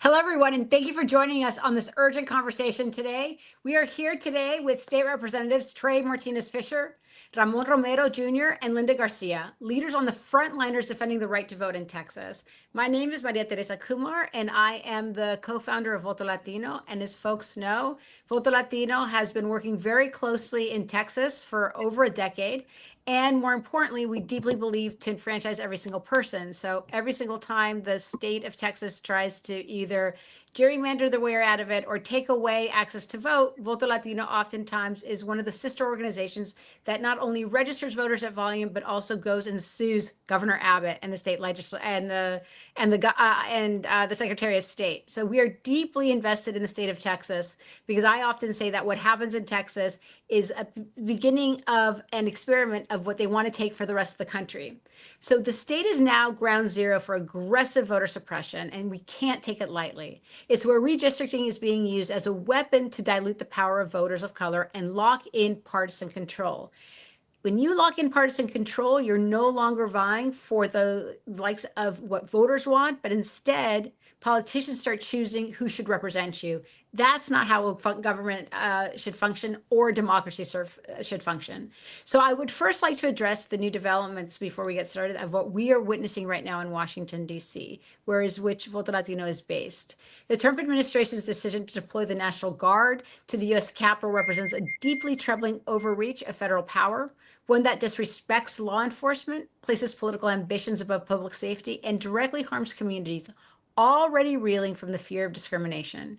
Hello, everyone, and thank you for joining us on this urgent conversation today. We are here today with State Representatives Trey Martinez-Fisher, Ramon Romero Jr., and Linda Garcia, leaders on the frontliners defending the right to vote in Texas. My name is Maria Teresa Kumar, and I am the co-founder of Voto Latino. And as folks know, Voto Latino has been working very closely in Texas for over a decade. And more importantly, we deeply believe to enfranchise every single person. So every single time the state of Texas tries to either gerrymander their way out of it or take away access to vote, Voto Latino oftentimes is one of the sister organizations that not only registers voters at volume, but also goes and sues Governor Abbott and the state legislature and the Secretary of State. So we are deeply invested in the state of Texas because I often say that what happens in Texas is a beginning of an experiment of what they want to take for the rest of the country. So the state is now ground zero for aggressive voter suppression, and we can't take it lightly. It's where redistricting is being used as a weapon to dilute the power of voters of color and lock in partisan control. When you lock in partisan control, you're no longer vying for the likes of what voters want, but instead politicians start choosing who should represent you. That's not how a government should function or democracy should function. So I would first like to address the new developments before we get started of what we are witnessing right now in Washington, D.C., which Voto Latino is based. The Trump administration's decision to deploy the National Guard to the U.S. Capitol represents a deeply troubling overreach of federal power, one that disrespects law enforcement, places political ambitions above public safety, and directly harms communities already reeling from the fear of discrimination.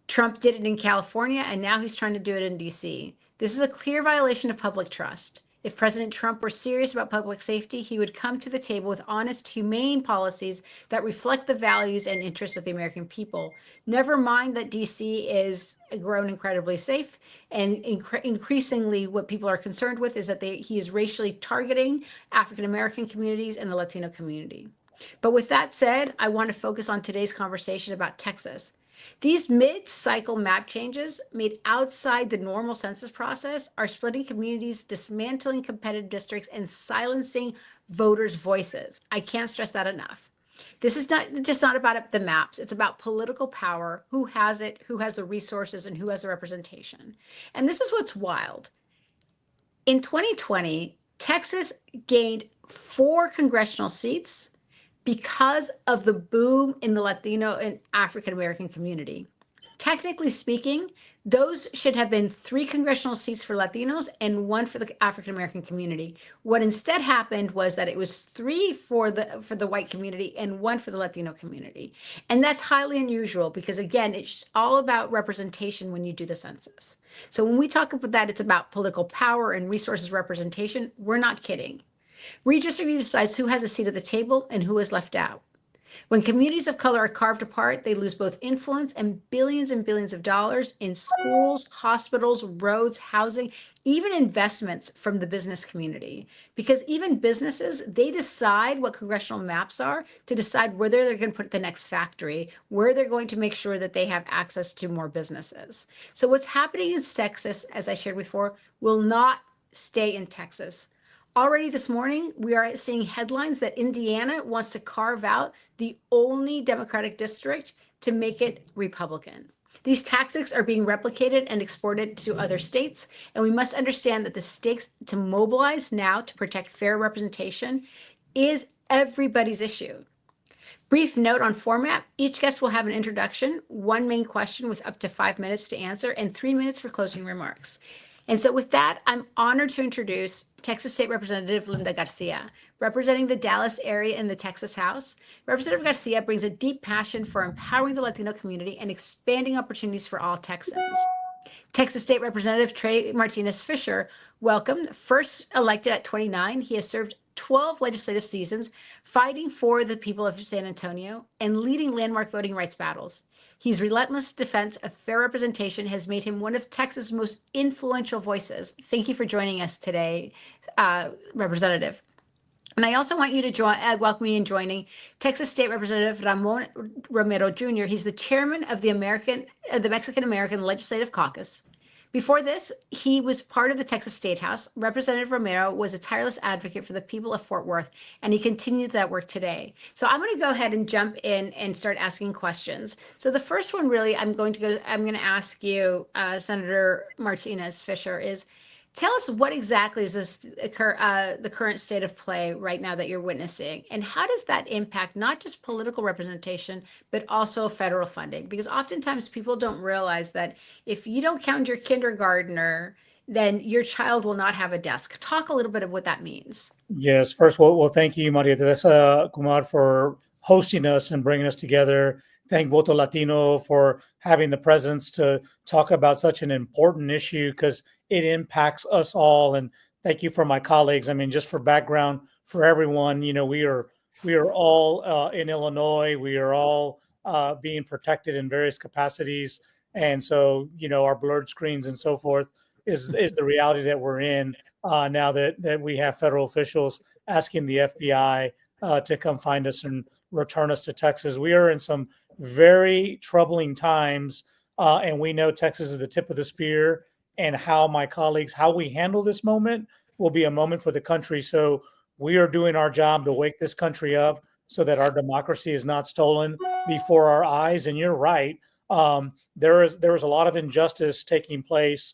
Trump did it in California, and now he's trying to do it in D.C. This is a clear violation of public trust. If President Trump were serious about public safety, he would come to the table with honest, humane policies that reflect the values and interests of the American people. Never mind that D.C. is grown incredibly safe, and increasingly what people are concerned with is that he is racially targeting African-American communities and the Latino community. But with that said, I want to focus on today's conversation about Texas. These mid-cycle map changes made outside the normal census process are splitting communities, dismantling competitive districts, and silencing voters' voices. I can't stress that enough. This is not about the maps. It's about political power, who has it, who has the resources, and who has the representation. And this is what's wild. In 2020, Texas gained 4 congressional seats because of the boom in the Latino and African-American community. Technically speaking, those should have been 3 congressional seats for Latinos and 1 for the African-American community. What instead happened was that it was 3 for the white community and 1 for the Latino community. And that's highly unusual because, again, it's all about representation when you do the census. So when we talk about that, it's about political power and resources representation. We're not kidding. Redistricting decides who has a seat at the table and who is left out. When communities of color are carved apart, they lose both influence and billions of dollars in schools, hospitals, roads, housing, even investments from the business community. Because even businesses, they decide what congressional maps are to decide whether they're going to put the next factory, where they're going to make sure that they have access to more businesses. So what's happening in Texas, as I shared before, will not stay in Texas. Already this morning, we are seeing headlines that Indiana wants to carve out the only Democratic district to make it Republican. These tactics are being replicated and exported to other states, and we must understand that the stakes to mobilize now to protect fair representation is everybody's issue. Brief note on format, each guest will have an introduction, 1 main question with up to 5 minutes to answer, and 3 minutes for closing remarks. And so with that, I'm honored to introduce Texas State Representative Linda Garcia, representing the Dallas area in the Texas House. Representative Garcia brings a deep passion for empowering the Latino community and expanding opportunities for all Texans. Texas State Representative Trey Martinez-Fisher, welcome. First elected at 29, he has served 12 legislative seasons fighting for the people of San Antonio and leading landmark voting rights battles. His relentless defense of fair representation has made him one of Texas' most influential voices. Thank you for joining us today, Representative. And I also want you to welcome me in joining Texas State Representative Ramon Romero Jr. He's the chairman of the Mexican American Legislative Caucus. Before this, he was part of the Texas State House. Representative Romero was a tireless advocate for the people of Fort Worth, and he continues that work today. So I'm going to go ahead and jump in and start asking questions. So the first one, really, I'm going to ask you, Senator Martinez Fisher, is tell us what exactly is the current state of play right now that you're witnessing, and how does that impact not just political representation, but also federal funding? Because oftentimes people don't realize that if you don't count your kindergartner, then your child will not have a desk. Talk a little bit of what that means. Yes, first, well, thank you, Maria Teresa Kumar, for hosting us and bringing us together. Thank Voto Latino for having the presence to talk about such an important issue because it impacts us all. And thank you for my colleagues. I mean, just for background for everyone, we are all in Illinois. We are all being protected in various capacities, and so our blurred screens and so forth is the reality that we're in now that we have federal officials asking the FBI to come find us and return us to Texas. We are in some very troubling times, and we know Texas is the tip of the spear. And how we handle this moment will be a moment for the country. So we are doing our job to wake this country up so that our democracy is not stolen before our eyes. And you're right. There is a lot of injustice taking place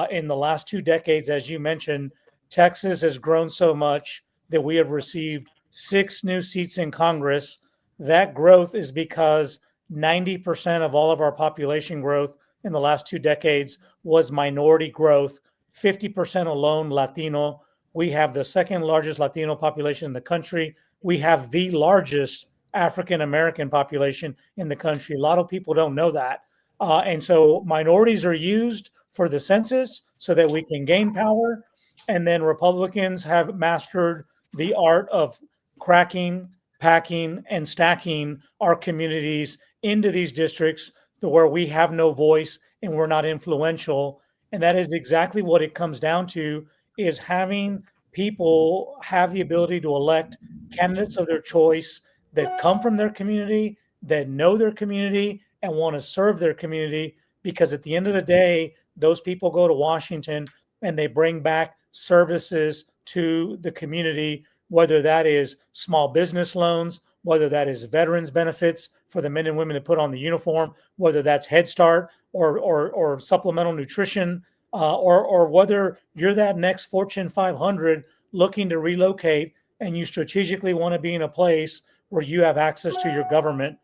in the last 2 decades. As you mentioned, Texas has grown so much that we have received 6 new seats in Congress. That growth is because 90% of all of our population growth in the last 2 decades was minority growth, 50% alone Latino. We have the second largest Latino population in the country. We have the largest African American population in the country. A lot of people don't know that. And so minorities are used for the census so that we can gain power. And then Republicans have mastered the art of cracking, packing, and stacking our communities into these districts to where we have no voice and we're not influential. And that is exactly what it comes down to, is having people have the ability to elect candidates of their choice that come from their community, that know their community, and want to serve their community. Because at the end of the day, those people go to Washington and they bring back services to the community, whether that is small business loans, whether that is veterans benefits for the men and women to put on the uniform, whether that's Head Start or supplemental nutrition, or whether you're that next Fortune 500 looking to relocate and you strategically want to be in a place where you have access to your government.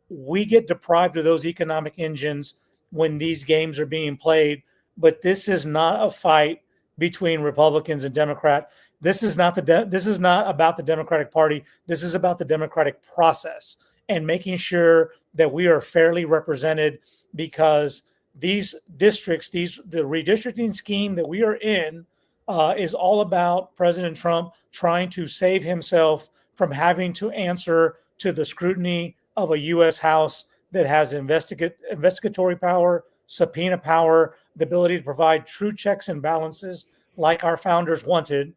We get deprived of those economic engines when these games are being played. But this is not a fight between Republicans and Democrats. This is not about the Democratic Party. This is about the democratic process and making sure that we are fairly represented, because these districts, the redistricting scheme that we are in, is all about President Trump trying to save himself from having to answer to the scrutiny of a U.S. House that has investigatory power, subpoena power, the ability to provide true checks and balances like our founders wanted.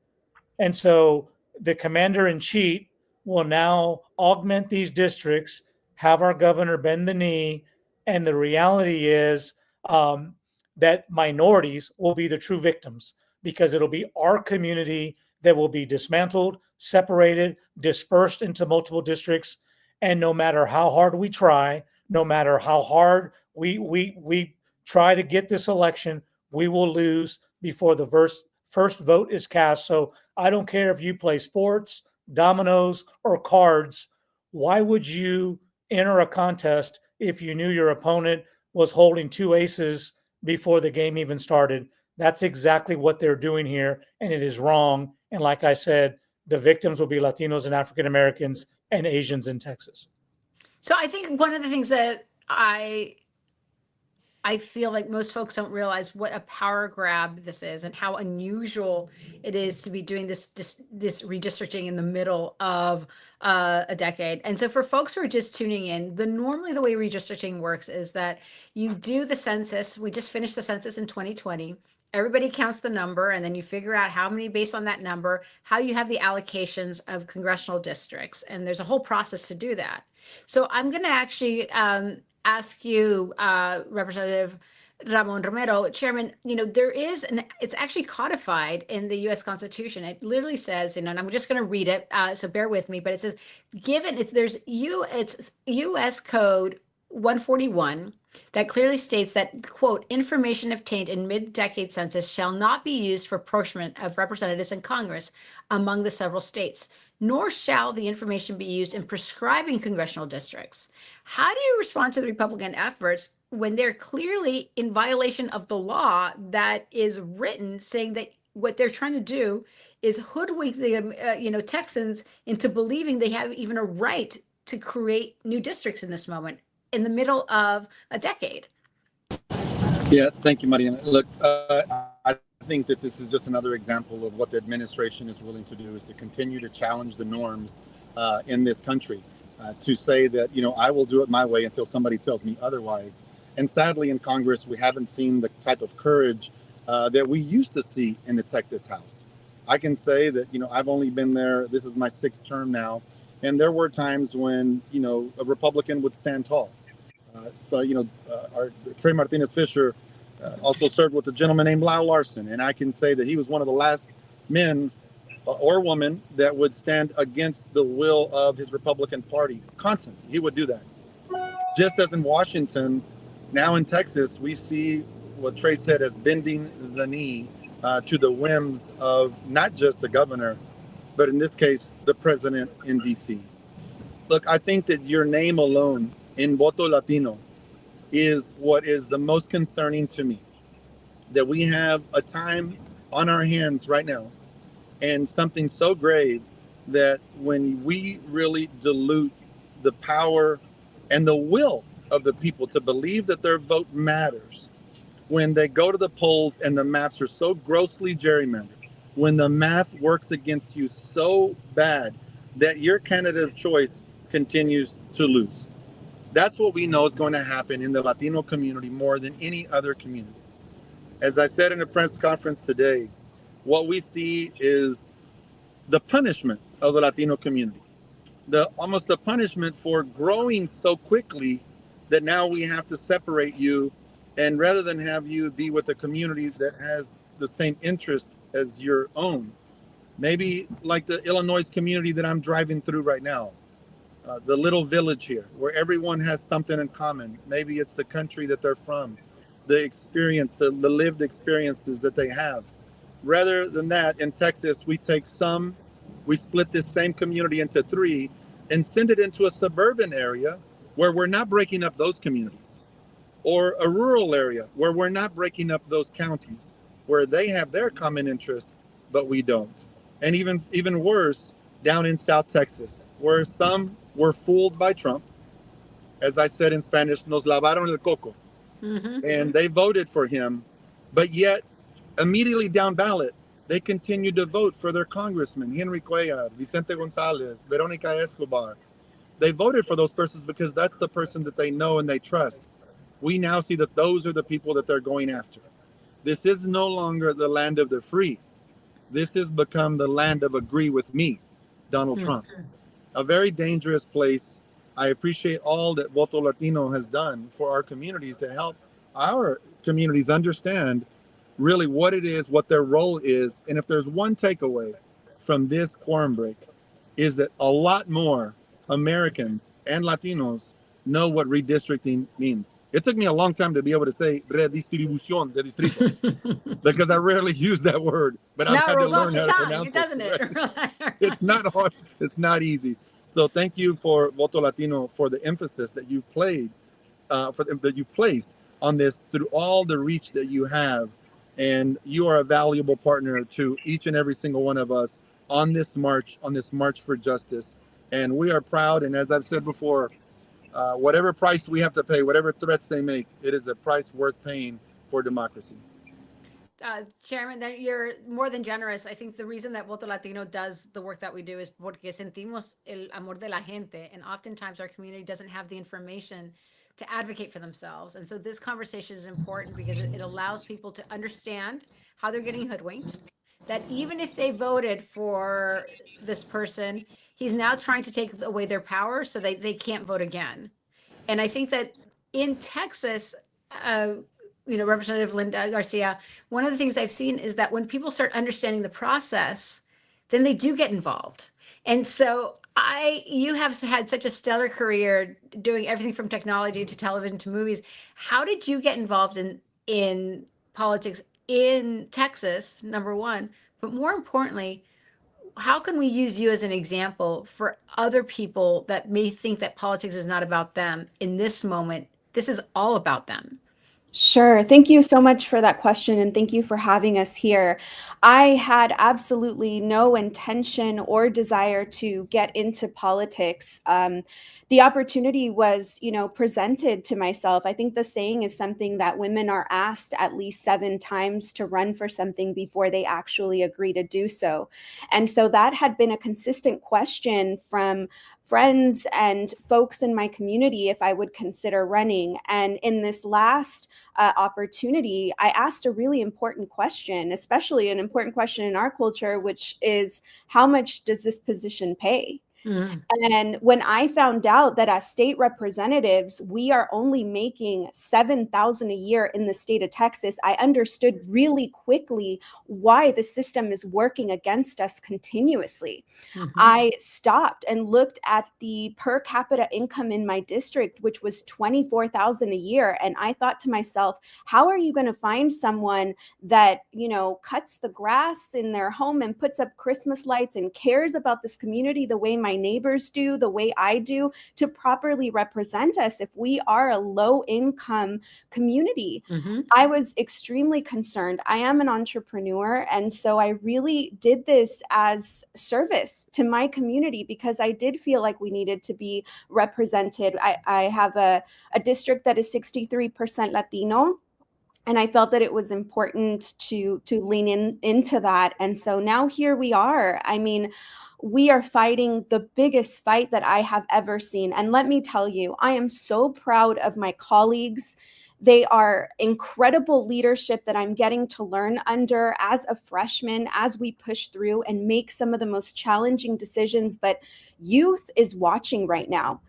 And so the commander in chief will now augment these districts, have our governor bend the knee. And the reality is that minorities will be the true victims, because it'll be our community that will be dismantled, separated, dispersed into multiple districts. And no matter how hard we try, no matter how hard we try to get this election, we will lose before the first vote is cast. So I don't care if you play sports, dominoes, or cards. Why would you enter a contest if you knew your opponent was holding 2 aces before the game even started? That's exactly what they're doing here, and it is wrong. And like I said, the victims will be Latinos and African Americans and Asians in Texas. So I think one of the things that I feel like most folks don't realize what a power grab this is and how unusual it is to be doing this redistricting in the middle of a decade. And so for folks who are just tuning in, normally the way redistricting works is that you do the census. We just finished the census in 2020. Everybody counts the number, and then you figure out how many based on that number, how you have the allocations of congressional districts. And there's a whole process to do that. So I'm going to actually ask you, Representative Ramon Romero, Chairman, there is it's actually codified in the U.S. Constitution. It literally says, and I'm just going to read it, so bear with me, but it says, it's U.S. Code 141 that clearly states that, quote, information obtained in mid-decade census shall not be used for apportionment of representatives in Congress among the several states, nor shall the information be used in prescribing congressional districts. How do you respond to the Republican efforts when they're clearly in violation of the law that is written, saying that what they're trying to do is hoodwink the Texans into believing they have even a right to create new districts in this moment in the middle of a decade? Yeah, thank you, Mariana. Look, I think that this is just another example of what the administration is willing to do, is to continue to challenge the norms in this country, to say that, I will do it my way until somebody tells me otherwise. And sadly, in Congress, we haven't seen the type of courage that we used to see in the Texas House. I can say that, I've only been there, this is my 6th term now, and there were times when, a Republican would stand tall. Our Trey Martinez Fisher also served with a gentleman named Lyle Larson, and I can say that he was one of the last men or woman that would stand against the will of his Republican Party constantly. He would do that. Just as in Washington, now in Texas, we see what Trey said as bending the knee to the whims of not just the governor, but in this case, the president in D.C. Look, I think that your name alone in Voto Latino is what is the most concerning to me, that we have a time on our hands right now and something so grave that when we really dilute the power and the will of the people to believe that their vote matters, when they go to the polls and the maps are so grossly gerrymandered, when the math works against you so bad that your candidate of choice continues to lose. That's what we know is going to happen in the Latino community more than any other community. As I said in a press conference today, what we see is the punishment of the Latino community, almost the punishment for growing so quickly that now we have to separate you, and rather than have you be with a community that has the same interest as your own, maybe like the Illinois community that I'm driving through right now, the little village here where everyone has something in common. Maybe it's the country that they're from, the experience, the lived experiences that they have. Rather than that, in Texas, we split this same community into 3 and send it into a suburban area where we're not breaking up those communities, or a rural area where we're not breaking up those counties where they have their common interest, but we don't. And even worse, down in South Texas, where some were fooled by Trump. As I said in Spanish, nos lavaron el coco. Mm-hmm. And they voted for him, but yet immediately down ballot, they continued to vote for their congressmen, Henry Cuellar, Vicente Gonzalez, Veronica Escobar. They voted for those persons because that's the person that they know and they trust. We now see that those are the people that they're going after. This is no longer the land of the free. This has become the land of agree with me, Donald Trump. A very dangerous place. I appreciate all that Voto Latino has done for our communities to help our communities understand really what it is, what their role is. And if there's one takeaway from this quorum break, is that a lot more Americans and Latinos know what redistricting means. It took me a long time to be able to say redistribución de distritos because I rarely use that word, but I've had to learn how to pronounce it. Doesn't it? It's not hard. It's not easy. So thank you for Voto Latino for the emphasis that you've that you placed on this through all the reach that you have. And you are a valuable partner to each and every single one of us on this march for justice. And we are proud. And as I've said before, whatever price we have to pay, whatever threats they make, it is a price worth paying for democracy. Chairman, that you're more than generous. I think the reason that Voto Latino does the work that we do is porque sentimos el amor de la gente, and oftentimes our community doesn't have the information to advocate for themselves. And so this conversation is important because it allows people to understand how they're getting hoodwinked, that even if they voted for this person, he's now trying to take away their power so they can't vote again. And I think that in Texas, Representative Linda Garcia, one of the things I've seen is that when people start understanding the process, then they do get involved. And so you have had such a stellar career doing everything from technology to television to movies. How did you get involved in politics in Texas, number one? But more importantly, how can we use you as an example for other people that may think that politics is not about them in this moment? This is all about them. Sure. Thank you so much for that question, and thank you for having us here. I had absolutely no intention or desire to get into politics. The opportunity was, presented to myself. I think the saying is something that women are asked at least 7 times to run for something before they actually agree to do so. And so that had been a consistent question from friends and folks in my community if I would consider running. And in this last opportunity, I asked a really important question, especially an important question in our culture, which is, how much does this position pay? Mm. And when I found out that as state representatives, we are only making $7,000 a year in the state of Texas, I understood really quickly why the system is working against us continuously. Mm-hmm. I stopped and looked at the per capita income in my district, which was $24,000 a year. And I thought to myself, how are you going to find someone that, cuts the grass in their home and puts up Christmas lights and cares about this community the way my neighbors do, the way I do, to properly represent us if we are a low income community? Mm-hmm. I was extremely concerned. I am an entrepreneur, and so I really did this as service to my community because I did feel like we needed to be represented. I have a district that is 63% Latino. And I felt that it was important to lean into that. And so now here we are. I mean, we are fighting the biggest fight that I have ever seen. And let me tell you, I am so proud of my colleagues. They are incredible leadership that I'm getting to learn under as a freshman, as we push through and make some of the most challenging decisions. But youth is watching right now,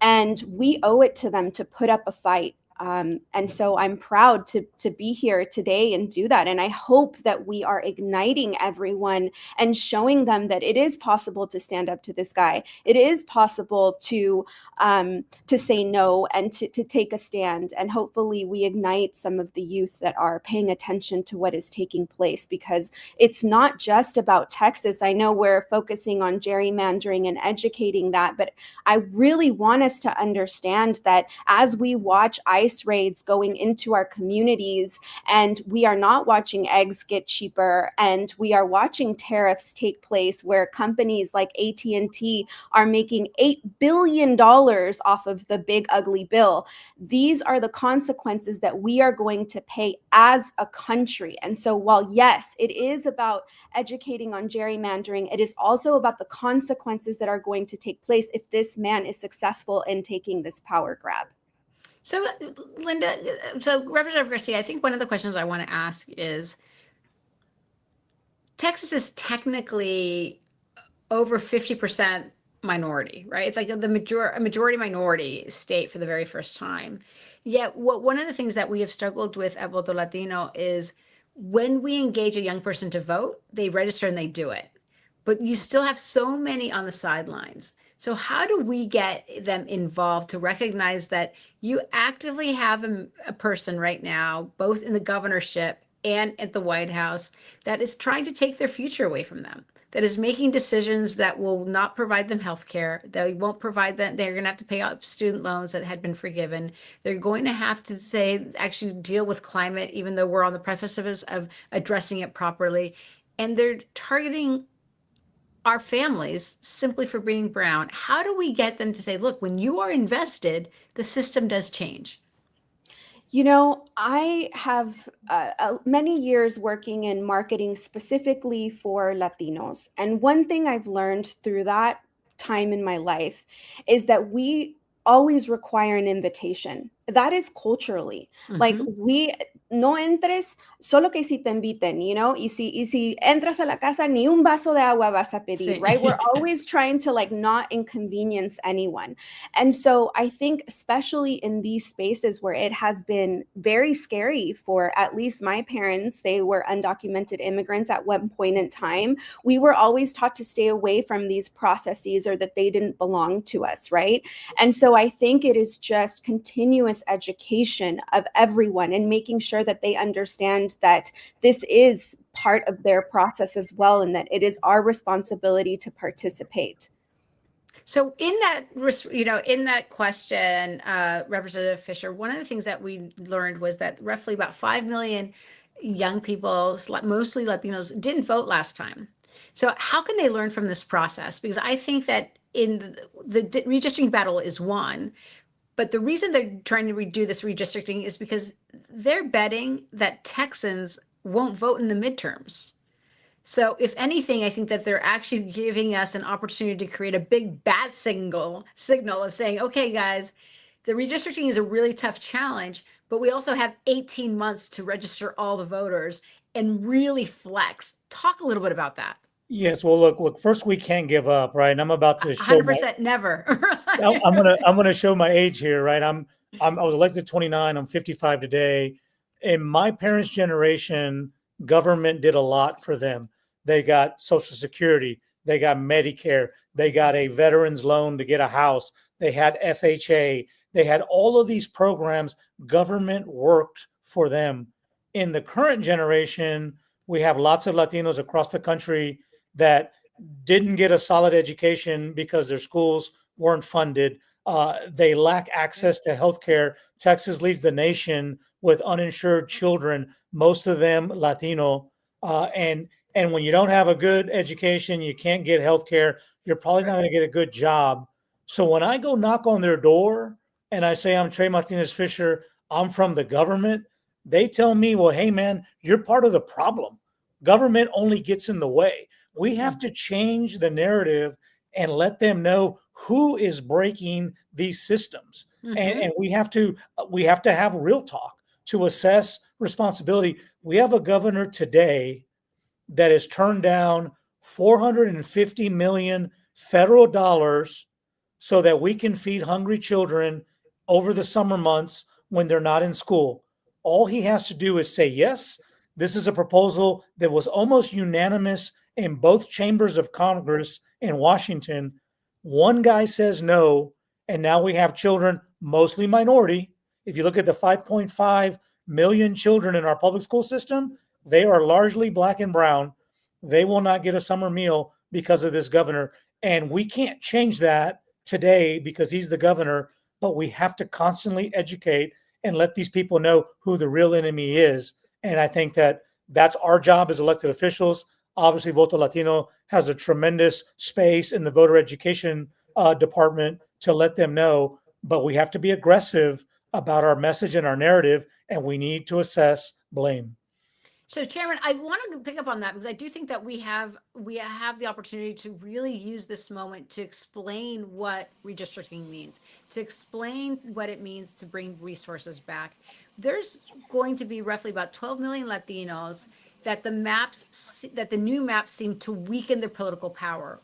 and we owe it to them to put up a fight. And so I'm proud to be here today and do that. And I hope that we are igniting everyone and showing them that it is possible to stand up to this guy. It is possible to say no and to take a stand. And hopefully we ignite some of the youth that are paying attention to what is taking place, because it's not just about Texas. I know we're focusing on gerrymandering and educating that, but I really want us to understand that as we watch ICE raids going into our communities, and we are not watching eggs get cheaper, and we are watching tariffs take place where companies like AT&T are making $8 billion off of the big ugly bill. These are the consequences that we are going to pay as a country. And so while yes, it is about educating on gerrymandering, it is also about the consequences that are going to take place if this man is successful in taking this power grab. So, Linda, Representative Garcia, I think one of the questions I want to ask is, Texas is technically over 50% minority, right? It's like a majority minority state for the very first time. Yet, one of the things that we have struggled with at Voto Latino is when we engage a young person to vote, they register and they do it. But you still have so many on the sidelines. So how do we get them involved to recognize that you actively have a person right now, both in the governorship and at the White House, that is trying to take their future away from them, that is making decisions that will not provide them health care, that won't provide them, they're going to have to pay off student loans that had been forgiven. They're going to have to actually deal with climate, even though we're on the precipice of addressing it properly. And they're targeting our families simply for being brown. How do we get them to say, look, when you are invested, the system does change? I have many years working in marketing specifically for Latinos. And one thing I've learned through that time in my life is that we always require an invitation. that is culturally. Like, Mhm. we no entres solo que si te inviten, you know, y si entras a la casa ni un vaso de agua vas a pedir, Sí. right? We're always trying to like not inconvenience anyone. And so I think especially in these spaces where it has been very scary for at least my parents, they were undocumented immigrants at one point in time, we were always taught to stay away from these processes or that they didn't belong to us, right? And so I think it is just continuous education of everyone and making sure that they understand that this is part of their process as well, and that it is our responsibility to participate. So in that, in that question, Representative Fisher, one of the things that we learned was that roughly about 5 million young people, mostly Latinos, didn't vote last time. So how can they learn from this process? Because I think that in the redistricting battle is won, but the reason they're trying to redo this redistricting is because they're betting that Texans won't vote in the midterms. So if anything, I think that they're actually giving us an opportunity to create a big bat signal of saying, okay, guys, the redistricting is a really tough challenge, but we also have 18 months to register all the voters and really flex. Talk a little bit about that. Yes, well, look. First, we can't give up, right? And I'm about to show my. 100% never. I'm gonna show my age here, right? I was elected 29. I'm 55 today. In my parents' generation, government did a lot for them. They got Social Security, they got Medicare, they got a veterans loan to get a house, they had FHA, they had all of these programs. Government worked for them. In the current generation, we have lots of Latinos across the country that didn't get a solid education because their schools weren't funded. They lack access to healthcare. Texas leads the nation with uninsured children, most of them Latino. And when you don't have a good education, you can't get healthcare. You're probably not going to get a good job. So when I go knock on their door and I say I'm Trey Martinez Fisher, I'm from the government, they tell me, well, hey man, you're part of the problem. Government only gets in the way. We have to change the narrative and let them know who is breaking these systems. And we have to have real talk to assess responsibility. We have a governor today that has turned down 450 million federal dollars so that we can feed hungry children over the summer months when they're not in school. All he has to do is say yes. This is a proposal that was almost unanimous in both chambers of Congress in Washington. One guy says no, and now we have children, mostly minority. If you look at the 5.5 million children in our public school system, they are largely black and brown. They will not get a summer meal because of this governor. And we can't change that today because he's the governor, but we have to constantly educate and let these people know who the real enemy is. And I think that that's our job as elected officials. Obviously, Voto Latino has a tremendous space in the voter education department to let them know, but we have to be aggressive about our message and our narrative, and we need to assess blame. So, Chairman, I want to pick up on that because I do think that we have the opportunity to really use this moment to explain what redistricting means, to explain what it means to bring resources back. There's going to be roughly about 12 million Latinos that the new maps seem to weaken their political power.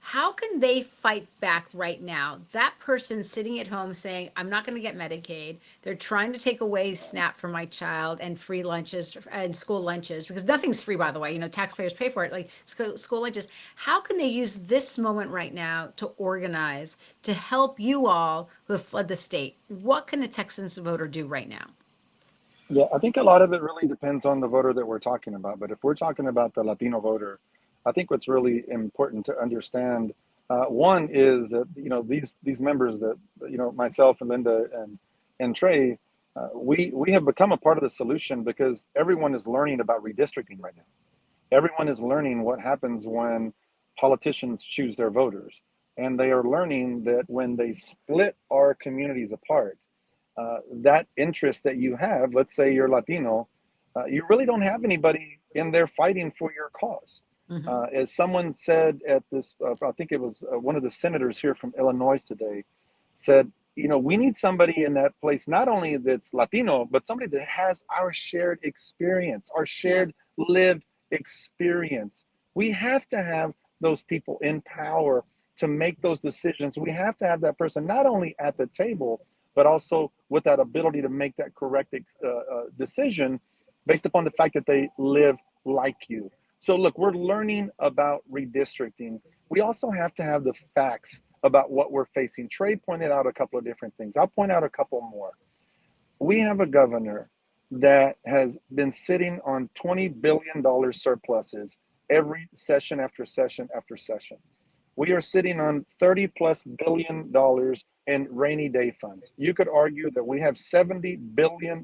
How can they fight back right now? That person sitting at home saying, I'm not going to get Medicaid. They're trying to take away SNAP for my child and free lunches and school lunches, because nothing's free, by the way. Taxpayers pay for it, like school lunches. How can they use this moment right now to organize, to help you all who have fled the state? What can a Texas voter do right now? Yeah, I think a lot of it really depends on the voter that we're talking about. But if we're talking about the Latino voter, I think what's really important to understand, one is that these members that myself and Linda and Trey, we have become a part of the solution because everyone is learning about redistricting right now. Everyone is learning what happens when politicians choose their voters, and they are learning that when they split our communities apart, that interest that you have, let's say you're Latino, you really don't have anybody in there fighting for your cause. As someone said at this, I think it was one of the senators here from Illinois today, said, we need somebody in that place, not only that's Latino, but somebody that has our shared experience, our shared lived experience. We have to have those people in power to make those decisions. We have to have that person not only at the table, but also with that ability to make that correct decision based upon the fact that they live like you. So look, we're learning about redistricting. We also have to have the facts about what we're facing. Trey pointed out a couple of different things. I'll point out a couple more. We have a governor that has been sitting on $20 billion surpluses every session after session after session. We are sitting on $30+ billion in rainy day funds. You could argue that we have $70 billion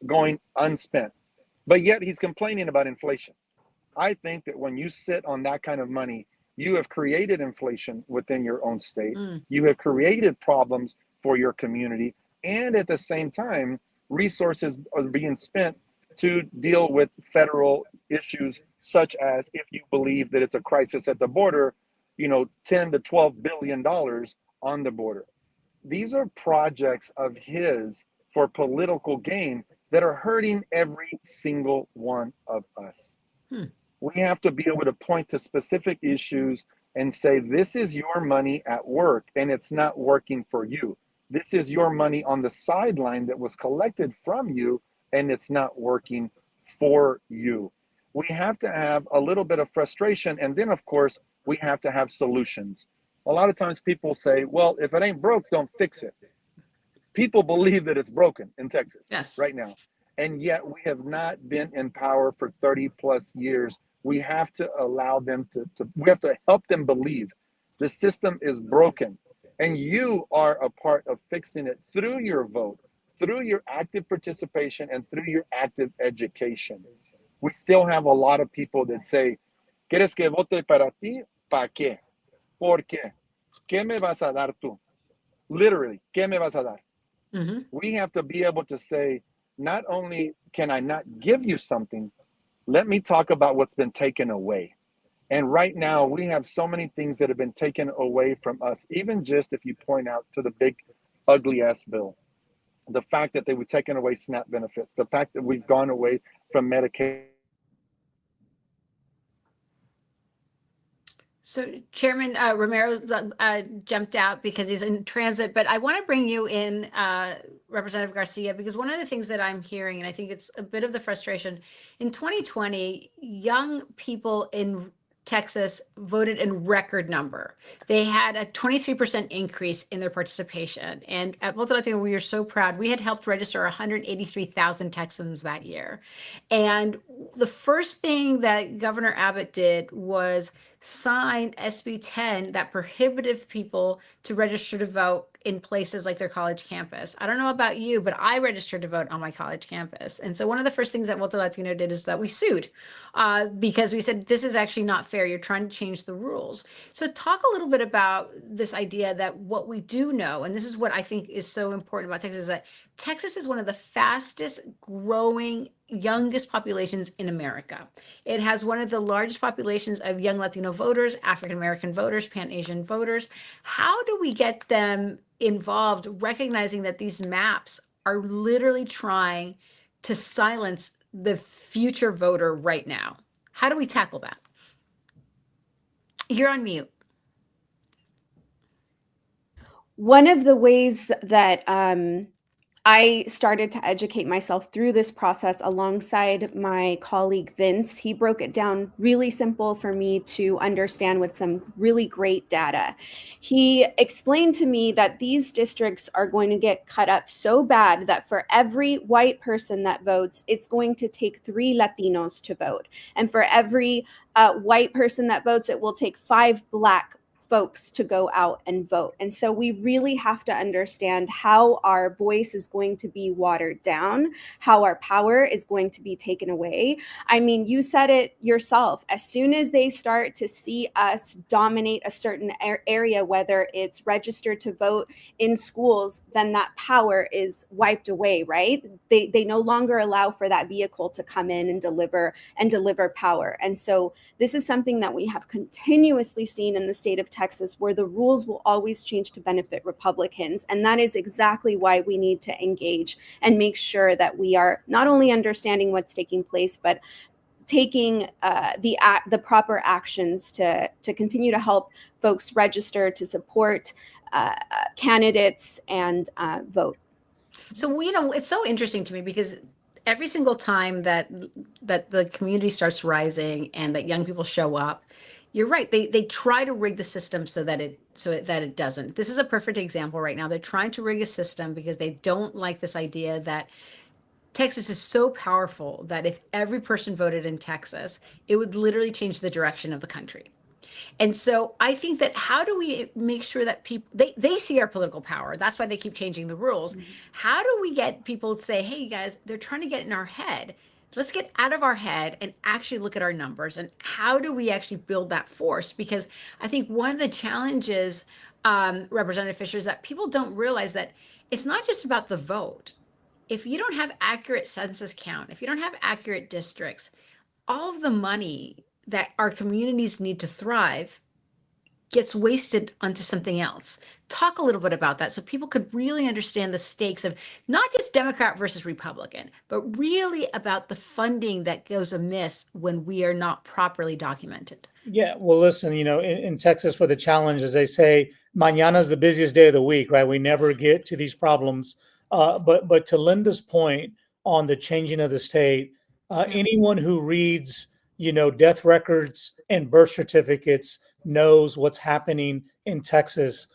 going unspent, but yet he's complaining about inflation. I think that when you sit on that kind of money, you have created inflation within your own state. You have created problems for your community. And at the same time, resources are being spent to deal with federal issues, such as if you believe that it's a crisis at the border, 10 to $12 billion on the border. These are projects of his for political gain that are hurting every single one of us. We have to be able to point to specific issues and say, this is your money at work and it's not working for you. This is your money on the sideline that was collected from you and it's not working for you. We have to have a little bit of frustration. And then, of course, we have to have solutions. A lot of times people say, well, if it ain't broke, don't fix it. People believe that it's broken in Texas right now. And yet we have not been in power for 30+ years. We have to allow them we have to help them believe the system is broken. And you are a part of fixing it through your vote, through your active participation, and through your active education. We still have a lot of people that say, ¿Quieres que vote para ti? ¿Para qué? ¿Por qué? ¿Qué me vas a dar tú? Literally, ¿qué me vas a dar? We have to be able to say, not only can I not give you something, let me talk about what's been taken away. And right now, we have so many things that have been taken away from us, even just if you point out to the big, ugly-ass bill. The fact that they were taking away SNAP benefits, the fact that we've gone away from Medicaid. So Chairman Romero jumped out because he's in transit, but I want to bring you in, Representative Garcia, because one of the things that I'm hearing, and I think it's a bit of the frustration, in 2020, young people in Texas voted in record number. They had a 23% increase in their participation. And at Voto Latino, we are so proud. We had helped register 183,000 Texans that year. And the first thing that Governor Abbott did was sign SB 10 that prohibited people to register to vote in places like their college campus. I don't know about you, but I registered to vote on my college campus. And so one of the first things that Voto Latino did is that we sued because we said, this is actually not fair. You're trying to change the rules. So talk a little bit about this idea that what we do know, and this is what I think is so important about Texas, is that Texas is one of the fastest growing, youngest populations in America. It has one of the largest populations of young Latino voters, African-American voters, Pan-Asian voters. How do we get them involved, recognizing that these maps are literally trying to silence the future voter right now? How do we tackle that? You're on mute. One of the ways that I started to educate myself through this process alongside my colleague Vince. He broke it down really simple for me to understand with some really great data. He explained to me that these districts are going to get cut up so bad that for every white person that votes, it's going to take 3 Latinos to vote. And for every white person that votes, it will take 5 Black folks to go out and vote. And so we really have to understand how our voice is going to be watered down, how our power is going to be taken away. I mean, you said it yourself. As soon as they start to see us dominate a certain area, whether it's registered to vote in schools, then that power is wiped away, right? They no longer allow for that vehicle to come in and deliver power. And so this is something that we have continuously seen in the state of Texas, where the rules will always change to benefit Republicans. And that is exactly why we need to engage and make sure that we are not only understanding what's taking place, but taking the proper actions to continue to help folks register, to support candidates, and vote. So, it's so interesting to me because every single time that the community starts rising and that young people show up, you're right. They try to rig the system so that it doesn't. This is a perfect example right now. They're trying to rig a system because they don't like this idea that Texas is so powerful that if every person voted in Texas, it would literally change the direction of the country. And so I think that how do we make sure that people they see our political power? That's why they keep changing the rules. Mm-hmm. How do we get people to say, hey guys, they're trying to get in our head. Let's get out of our head and actually look at our numbers. And how do we actually build that force? Because I think one of the challenges, Representative Fisher, is that people don't realize that it's not just about the vote. If you don't have accurate census count, if you don't have accurate districts, all of the money that our communities need to thrive gets wasted onto something else. Talk a little bit about that so people could really understand the stakes of not just Democrat versus Republican, but really about the funding that goes amiss when we are not properly documented. Yeah, well, listen, in Texas for the challenge, as they say, mañana is the busiest day of the week, right? We never get to these problems. But to Linda's point on the changing of the state, anyone who reads, death records and birth certificates knows what's happening in Texas.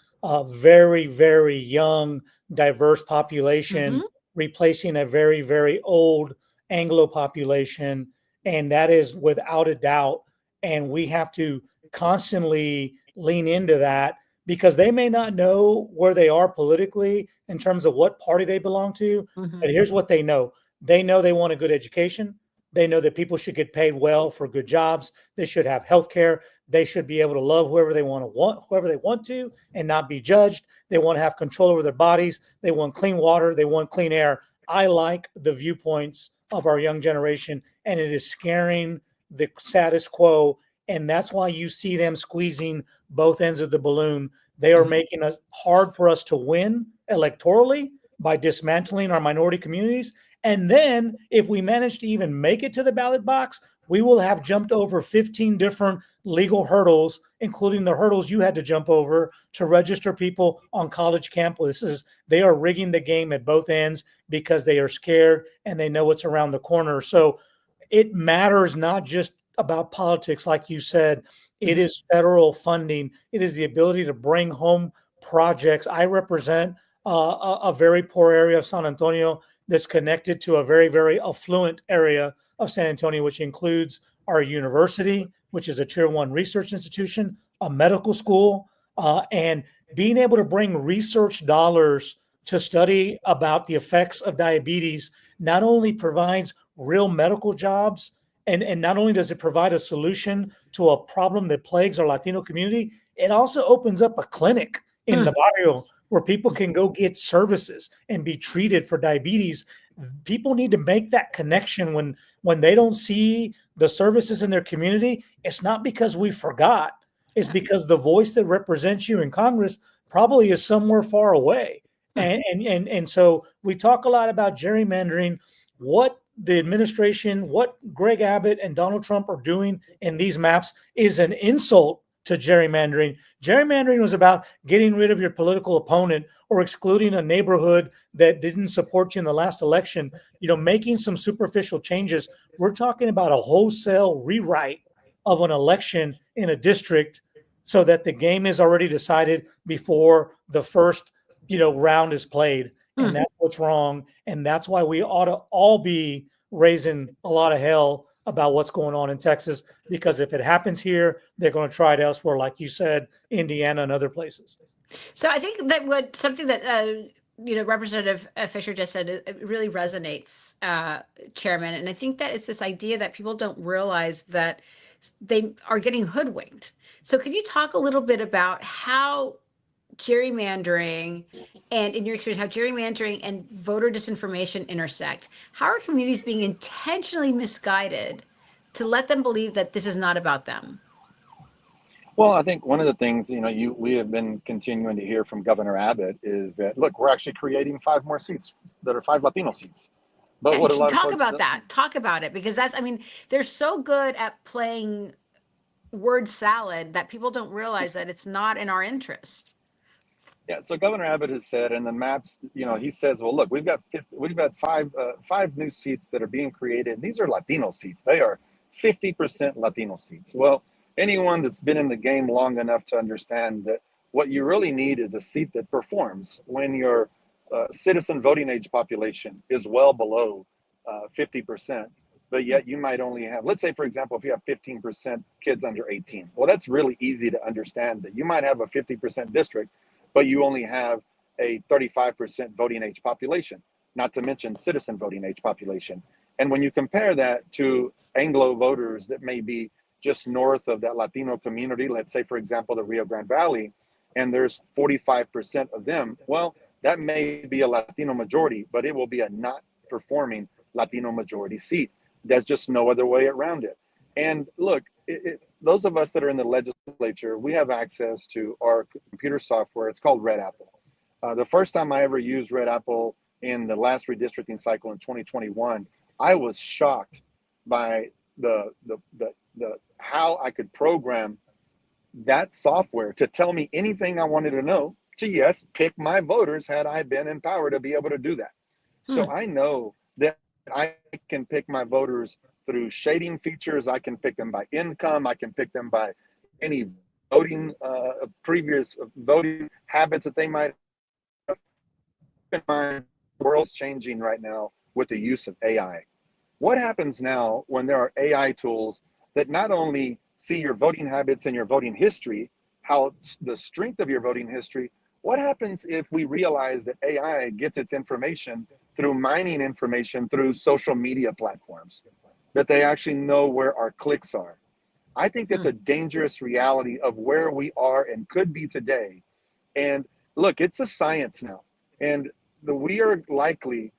Very, very young, diverse population replacing a very, very old Anglo population. And that is without a doubt. And we have to constantly lean into that because they may not know where they are politically in terms of what party they belong to. But here's what they know. They know they want a good education. They know that people should get paid well for good jobs. They should have health care. They should be able to love whoever they want to, and not be judged. They want to have control over their bodies. They want clean water. They want clean air. I like the viewpoints of our young generation, and it is scaring the status quo. And that's why you see them squeezing both ends of the balloon. They are making it hard for us to win electorally by dismantling our minority communities. And then if we manage to even make it to the ballot box, we will have jumped over 15 different legal hurdles, including the hurdles you had to jump over to register people on college campuses. They are rigging the game at both ends because they are scared and they know what's around the corner. So it matters not just about politics, like you said. It is federal funding. It is the ability to bring home projects. I represent a very poor area of San Antonio that's connected to a very, very affluent area of San Antonio, which includes our university, which is a tier 1 research institution, a medical school, and being able to bring research dollars to study about the effects of diabetes not only provides real medical jobs, and not only does it provide a solution to a problem that plagues our Latino community, it also opens up a clinic in the barrio where people can go get services and be treated for diabetes. People need to make that connection when they don't see the services in their community. It's not because we forgot. It's because the voice that represents you in Congress probably is somewhere far away. And so we talk a lot about gerrymandering. What the administration, what Greg Abbott and Donald Trump are doing in these maps is an insult to gerrymandering. Gerrymandering was about getting rid of your political opponent or excluding a neighborhood that didn't support you in the last election, making some superficial changes. We're talking about a wholesale rewrite of an election in a district so that the game is already decided before the first, round is played. And that's what's wrong. And that's why we ought to all be raising a lot of hell about what's going on in Texas, because if it happens here, they're going to try it elsewhere, like you said, Indiana and other places. So I think that something that Representative Fisher just said, it really resonates, Chairman. And I think that it's this idea that people don't realize that they are getting hoodwinked. So can you talk a little bit about how gerrymandering, and in your experience, how gerrymandering and voter disinformation intersect? How are communities being intentionally misguided to let them believe that this is not about them? Well, I think one of the things, we have been continuing to hear from Governor Abbott is that, look, we're actually creating 5 more seats that are 5 Latino seats. But what a lot of Talk folks about don't, that. Talk about it, because that's, I mean, they're so good at playing word salad that people don't realize that it's not in our interest. yeah. So Governor Abbott has said, and the maps, he says, well, look, we've got 5 new seats that are being created. And these are Latino seats. They are 50% Latino seats. Well, anyone that's been in the game long enough to understand that what you really need is a seat that performs when your citizen voting age population is well below 50%. But yet you might only have, let's say, for example, if you have 15% kids under 18, well, that's really easy to understand that you might have a 50% district, but you only have a 35% voting age population, not to mention citizen voting age population. And when you compare that to Anglo voters that may be just north of that Latino community, let's say, for example, the Rio Grande Valley, and there's 45% of them, well, that may be a Latino majority, but it will be a not performing Latino majority seat. There's just no other way around it. And look, those of us that are in the legislature, we have access to our computer software. It's called Red Apple. The first time I ever used Red Apple in the last redistricting cycle in 2021, I was shocked by the how I could program that software to tell me anything I wanted to know to, yes, pick my voters had I been in power to be able to do that. So I know that I can pick my voters through shading features. I can pick them by income. I can pick them by any voting, previous voting habits that they might have. Keep in mind, the world's changing right now with the use of AI. What happens now when there are AI tools that not only see your voting habits and your voting history, how the strength of your voting history, what happens if we realize that AI gets its information through mining information through social media platforms, that they actually know where our clicks are? I think that's a dangerous reality of where we are and could be today. And look, it's a science now. And we are likely,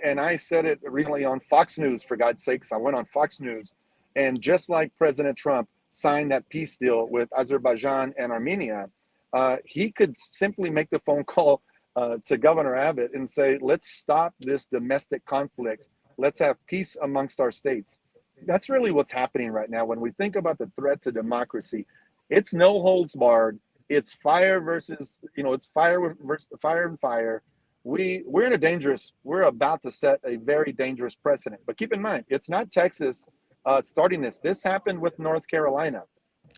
and I said it recently on Fox News, for God's sakes, I went on Fox News, and just like President Trump signed that peace deal with Azerbaijan and Armenia, he could simply make the phone call to Governor Abbott and say, let's stop this domestic conflict. Let's have peace amongst our states. That's really what's happening right now. When we think about the threat to democracy, it's no holds barred. It's fire versus, it's fire versus fire and fire. We're in a dangerous, we're about to set a very dangerous precedent. But keep in mind, it's not Texas starting this. This happened with North Carolina.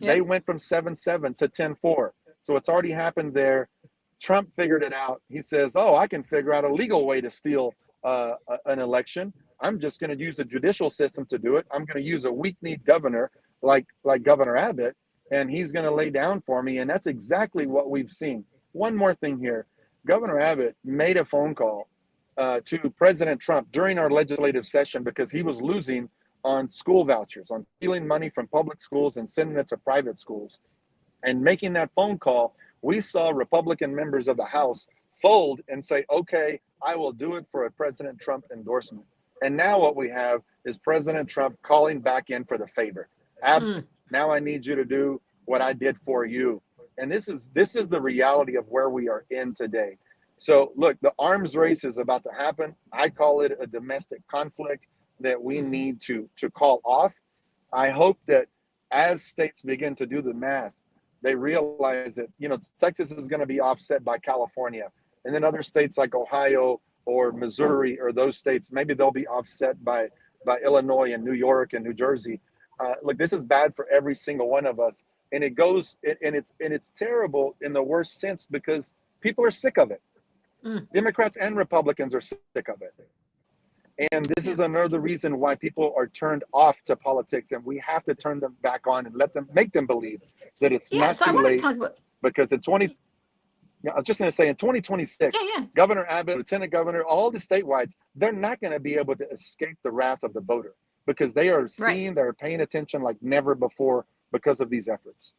Yep. They went from 7-7 to 10-4. So it's already happened there. Trump figured it out. He says, oh, I can figure out a legal way to steal an election. I'm just going to use the judicial system to do it. I'm going to use a weak-kneed governor like Governor Abbott, and he's going to lay down for me. And that's exactly what we've seen. One more thing here. Governor Abbott made a phone call to President Trump during our legislative session because he was losing on school vouchers, on stealing money from public schools and sending it to private schools. And making that phone call, we saw Republican members of the House fold and say, okay, I will do it for a President Trump endorsement. And now what we have is President Trump calling back in for the favor. Now I need you to do what I did for you. And this is the reality of where we are in today. So look, the arms race is about to happen. I call it a domestic conflict that we need to call off. I hope that as states begin to do the math, they realize that, Texas is going to be offset by California, and then other states like Ohio or Missouri or those states, maybe they'll be offset by Illinois and New York and New Jersey. Look, this is bad for every single one of us. And it's terrible in the worst sense because people are sick of it. Democrats and Republicans are sick of it. And this is another reason why people are turned off to politics, and we have to turn them back on and make them believe that it's not too late. Because in I was just going to say in 2026, Governor Abbott, Lieutenant Governor, all the statewide, they're not going to be able to escape the wrath of the voter because they are seeing, they're paying attention like never before because of these efforts.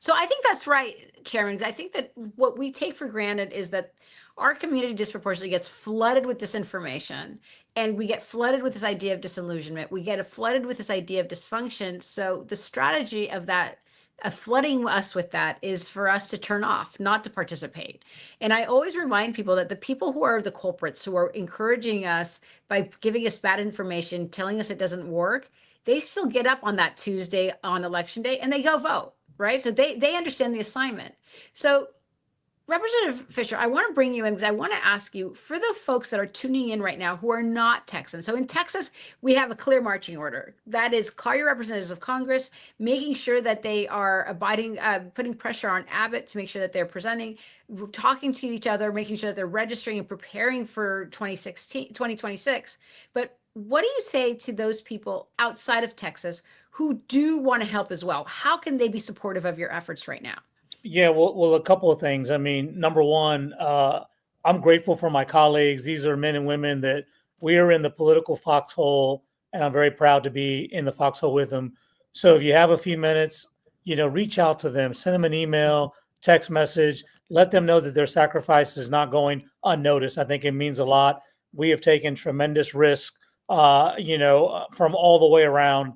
So I think that's right, Chairman. I think that what we take for granted is that our community disproportionately gets flooded with this information, and we get flooded with this idea of disillusionment. We get flooded with this idea of dysfunction. So the strategy of that flooding us with that is for us to turn off, not to participate. And I always remind people that the people who are the culprits, who are encouraging us by giving us bad information, telling us it doesn't work, they still get up on that Tuesday on election day and they go vote, right? So they understand the assignment. So Representative Fisher, I want to bring you in because I want to ask you, for the folks that are tuning in right now who are not Texans. So in Texas, we have a clear marching order. That is, call your representatives of Congress, making sure that they are abiding, putting pressure on Abbott to make sure that they're presenting, talking to each other, making sure that they're registering and preparing for 2026. But what do you say to those people outside of Texas who do want to help as well? How can they be supportive of your efforts right now? Yeah, well, a couple of things. I mean, number one, I'm grateful for my colleagues. These are men and women that we are in the political foxhole, and I'm very proud to be in the foxhole with them. So if you have a few minutes, reach out to them, send them an email, text message, let them know that their sacrifice is not going unnoticed. I think it means a lot. We have taken tremendous risk, from all the way around.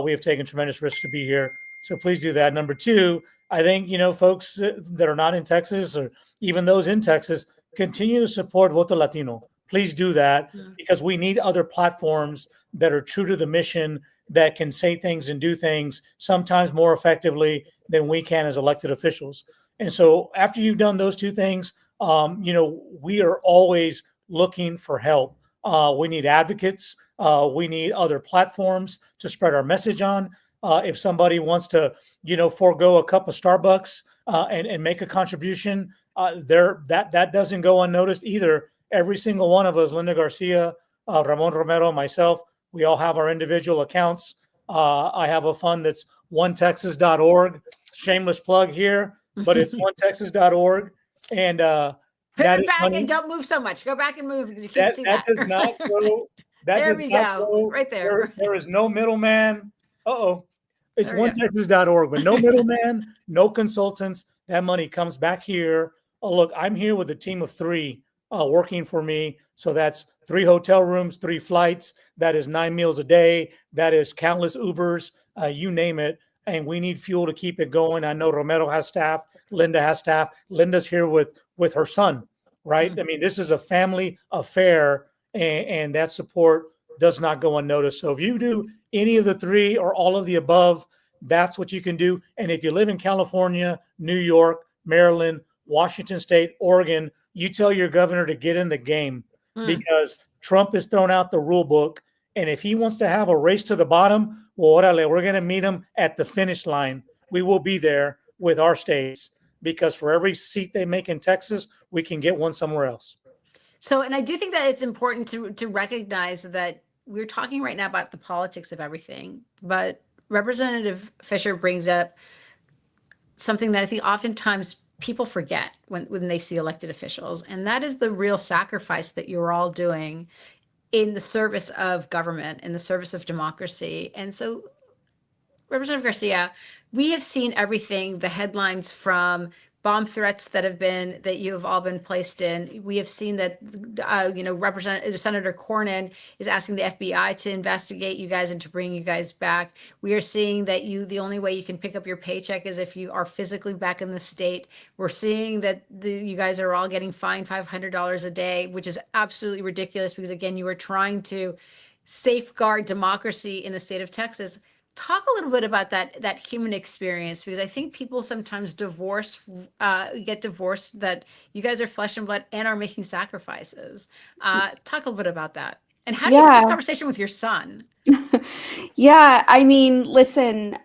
We have taken tremendous risk to be here. So please do that. Number two, I think, folks that are not in Texas or even those in Texas, continue to support Voto Latino. Please do that because we need other platforms that are true to the mission, that can say things and do things sometimes more effectively than we can as elected officials. And so after you've done those two things, we are always looking for help. We need advocates. We need other platforms to spread our message on. If somebody wants to, forego a cup of Starbucks and make a contribution, that doesn't go unnoticed either. Every single one of us, Linda Garcia, Ramon Romero, myself, we all have our individual accounts. I have a fund that's onetexas.org. Shameless plug here, but it's onetexas.org. And Put that it is back money. and don't move so much. Go back and move because you can't see that. That does not go. There we go. Right there. There is no middleman. It's There we go. onetexas.org, but no middleman, no consultants. That money comes back here. Oh, look, I'm here with a team of 3 working for me. So that's 3 hotel rooms, 3 flights. That is 9 meals a day. That is countless Ubers, you name it. And we need fuel to keep it going. I know Romero has staff. Linda has staff. Linda's here with her son, right? I mean, this is a family affair, and that support does not go unnoticed. So if you do any of the 3 or all of the above, that's what you can do. And if you live in California, New York, Maryland, Washington State, Oregon, you tell your governor to get in the game because Trump has thrown out the rule book. And if he wants to have a race to the bottom, well, we're going to meet him at the finish line. We will be there with our states because for every seat they make in Texas, we can get one somewhere else. So, and I do think that it's important to recognize that we're talking right now about the politics of everything, but Representative Fisher brings up something that I think oftentimes people forget when they see elected officials, and that is the real sacrifice that you're all doing in the service of government, in the service of democracy. And so, Representative Garcia, we have seen everything, the headlines from bomb threats that you have all been placed in. We have seen that, Senator Cornyn is asking the FBI to investigate you guys and to bring you guys back. We are seeing that the only way you can pick up your paycheck is if you are physically back in the state. We're seeing that you guys are all getting fined $500 a day, which is absolutely ridiculous because, again, you are trying to safeguard democracy in the state of Texas. Talk a little bit about that human experience, because I think people sometimes get divorced, that you guys are flesh and blood and are making sacrifices. Talk a little bit about that. And how do you have this conversation with your son? Yeah, I mean, listen,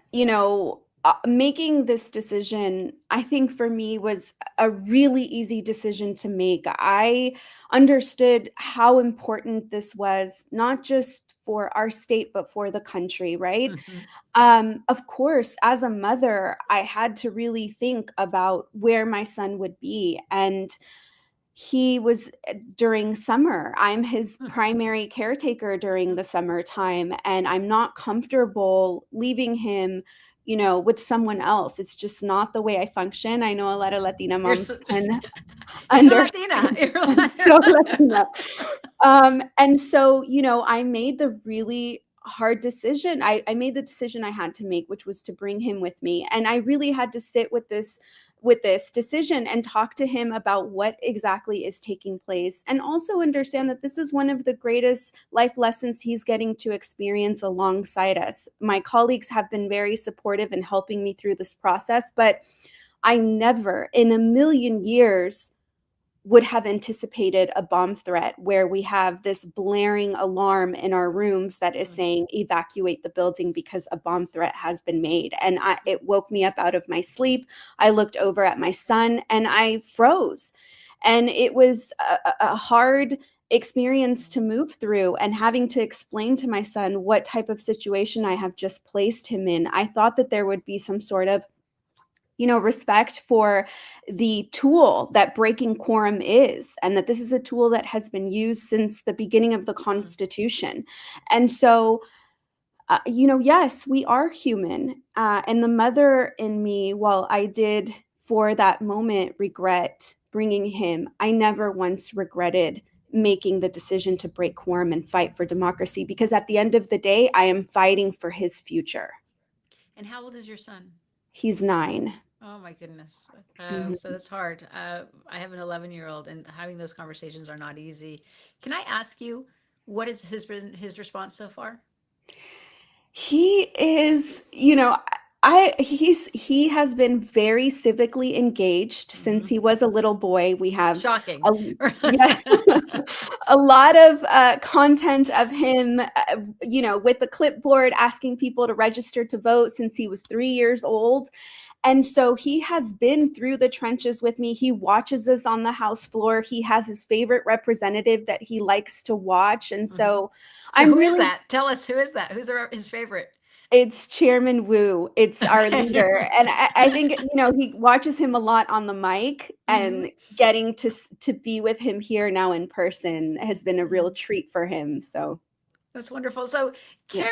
making this decision, I think for me was a really easy decision to make. I understood how important this was, not just for our state, but for the country, right? Of course, as a mother, I had to really think about where my son would be. And he was during summer. I'm his primary caretaker during the summertime, and I'm not comfortable leaving him, with someone else. It's just not the way I function. I know a lot of Latina moms can understand. You're So Latina. And so, I made the really hard decision. I made the decision I had to make, which was to bring him with me. And I really had to sit with this decision and talk to him about what exactly is taking place, and also understand that this is one of the greatest life lessons he's getting to experience alongside us. My colleagues have been very supportive in helping me through this process, but I never in a million years would have anticipated a bomb threat where we have this blaring alarm in our rooms that is saying evacuate the building because a bomb threat has been made. And it woke me up out of my sleep. I looked over at my son and I froze. And it was a hard experience to move through, and having to explain to my son what type of situation I have just placed him in. I thought that there would be some sort of respect for the tool that breaking quorum is, and that this is a tool that has been used since the beginning of the Constitution. And so, yes, we are human. And the mother in me, while I did for that moment regret bringing him, I never once regretted making the decision to break quorum and fight for democracy, because at the end of the day, I am fighting for his future. And how old is your son? He's 9. Oh my goodness. Mhm. So that's hard. I have an 11-year-old, and having those conversations are not easy. Can I ask you, what has been his response so far? He is, he has been very civically engaged since he was a little boy. We have Shocking. yeah, a lot of content of him, with the clipboard asking people to register to vote since he was 3 years old. And so he has been through the trenches with me. He watches us on the House floor. He has his favorite representative that he likes to watch. And so I'm who is really, that? Tell us, who is that? Who's his favorite? it's Chairman Wu. It's our Okay. leader. And I think, he watches him a lot on the mic, and getting to be with him here now in person has been a real treat for him. So That's wonderful. So yeah.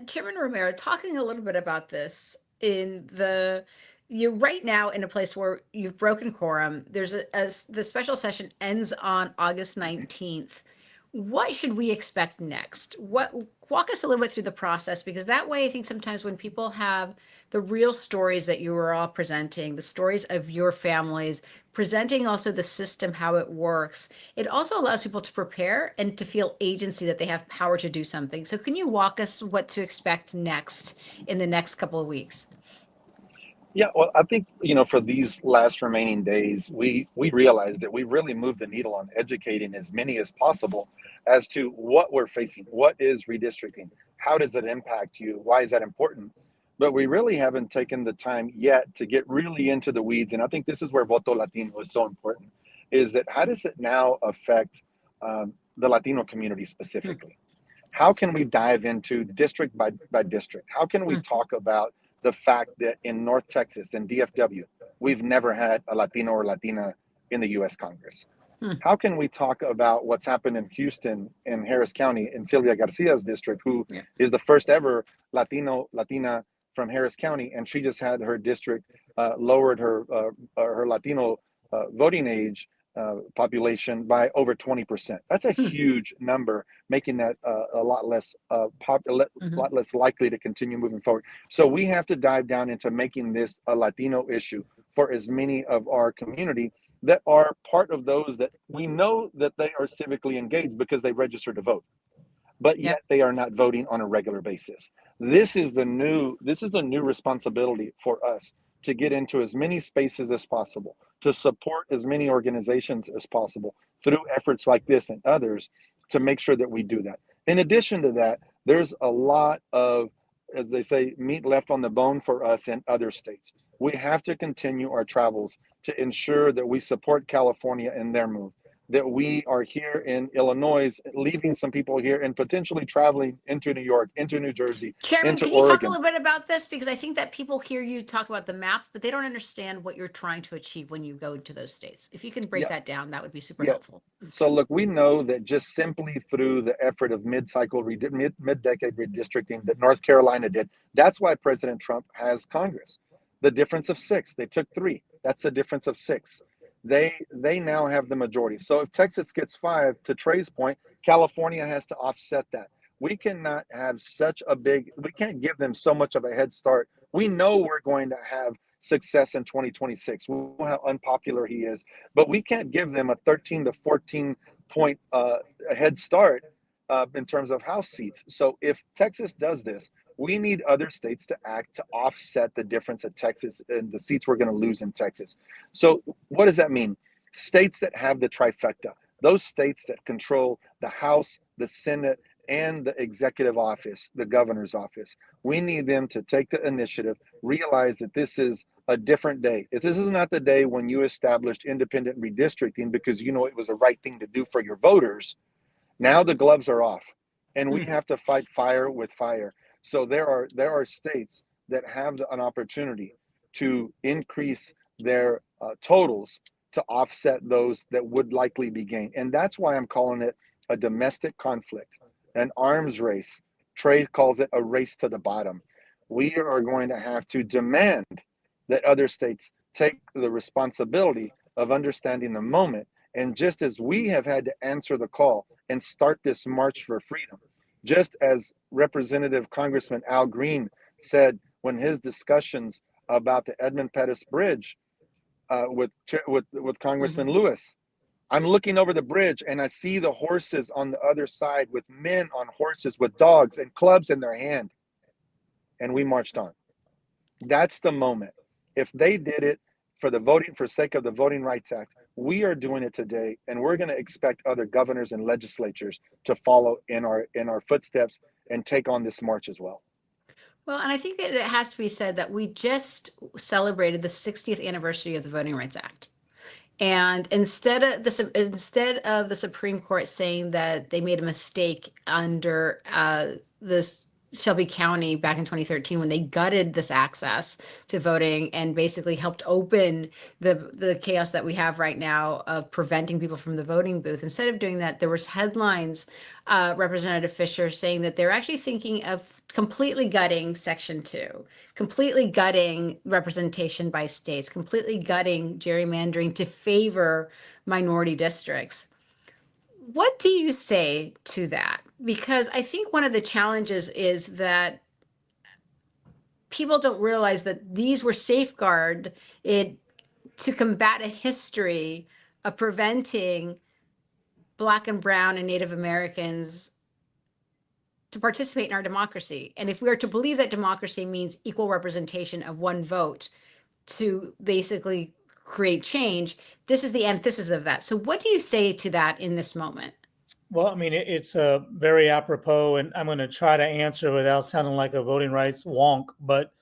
Chairman Romero, talking a little bit about this, you're right now in a place where you've broken quorum. There's the special session ends on August 19th. What should we expect next? Walk us a little bit through the process, because that way I think sometimes when people have the real stories that you were all presenting, the stories of your families, presenting also the system, how it works, it also allows people to prepare and to feel agency, that they have power to do something. So can you walk us what to expect next in the next couple of weeks? Yeah, well, I think, for these last remaining days, we realized that we really moved the needle on educating as many as possible as to what we're facing. What is redistricting? How does it impact you? Why is that important? But we really haven't taken the time yet to get really into the weeds. And I think this is where Voto Latino is so important, is that how does it now affect the Latino community specifically? How can we dive into district by district? How can we talk about the fact that in North Texas and DFW, we've never had a Latino or Latina in the U.S. Congress? How can we talk about what's happened in Houston and Harris County in Sylvia Garcia's district, who is the first ever Latina from Harris County, and she just had her district lowered her Latino voting age population by over 20%. That's a huge number, making that a lot less lot less likely to continue moving forward. So we have to dive down into making this a Latino issue for as many of our community that are part of those that we know that they are civically engaged because they registered to vote, but yet they are not voting on a regular basis. This is the new responsibility for us, to get into as many spaces as possible, to support as many organizations as possible through efforts like this and others, to make sure that we do that. In addition to that, there's a lot of, as they say, meat left on the bone for us in other states. We have to continue our travels to ensure that we support California in their move, that we are here in Illinois, leaving some people here and potentially traveling into New York, into New Jersey, Chairman, into can you talk a Oregon. little bit about this? Because I think that people hear you talk about the map, but they don't understand what you're trying to achieve when you go into those states. If you can break that down, that would be super helpful. So look, we know that just simply through the effort of mid-decade redistricting that North Carolina did, that's why President Trump has Congress. The difference of 6, they took 3. That's the difference of 6. They now have the majority. So if Texas gets 5, to Trey's point, California has to offset that. We cannot have we can't give them so much of a head start. We know we're going to have success in 2026. We know how unpopular he is, but we can't give them a 13 to 14 point head start in terms of House seats. So if Texas does this, we need other states to act to offset the difference of Texas and the seats we're going to lose in Texas. So what does that mean? States that have the trifecta, those states that control the House, the Senate, and the executive office, the governor's office. We need them to take the initiative, realize that this is a different day. This is not the day when you established independent redistricting because you know it was the right thing to do for your voters. Now the gloves are off, and we have to fight fire with fire. So there are states that have an opportunity to increase their totals to offset those that would likely be gained, and that's why I'm calling it a domestic conflict, an arms race. Trey calls it a race to the bottom. We are going to have to demand that other states take the responsibility of understanding the moment. And just as we have had to answer the call and start this march for freedom, just as Representative Congressman Al Green said when his discussions about the Edmund Pettus Bridge with Congressman Lewis, I'm looking over the bridge and I see the horses on the other side with men on horses with dogs and clubs in their hand. And we marched on. That's the moment. If they did it for sake of the Voting Rights Act, we are doing it today, and we're going to expect other governors and legislatures to follow in our footsteps and take on this march as well. Well, and I think that it has to be said that we just celebrated the 60th anniversary of the Voting Rights Act. And instead of the Supreme Court saying that they made a mistake under this Shelby County back in 2013 when they gutted this access to voting and basically helped open the chaos that we have right now of preventing people from the voting booth. Instead of doing that, there was headlines, Representative Fisher saying that they're actually thinking of completely gutting Section 2, completely gutting representation by states, completely gutting gerrymandering to favor minority districts. What do you say to that? Because I think one of the challenges is that people don't realize that these were safeguarded to combat a history of preventing Black and Brown and Native Americans to participate in our democracy. And if we are to believe that democracy means equal representation of one vote to basically create change, this is the antithesis of that. So what do you say to that in this moment? Well, I mean, it's a very apropos, and I'm going to try to answer without sounding like a voting rights wonk. But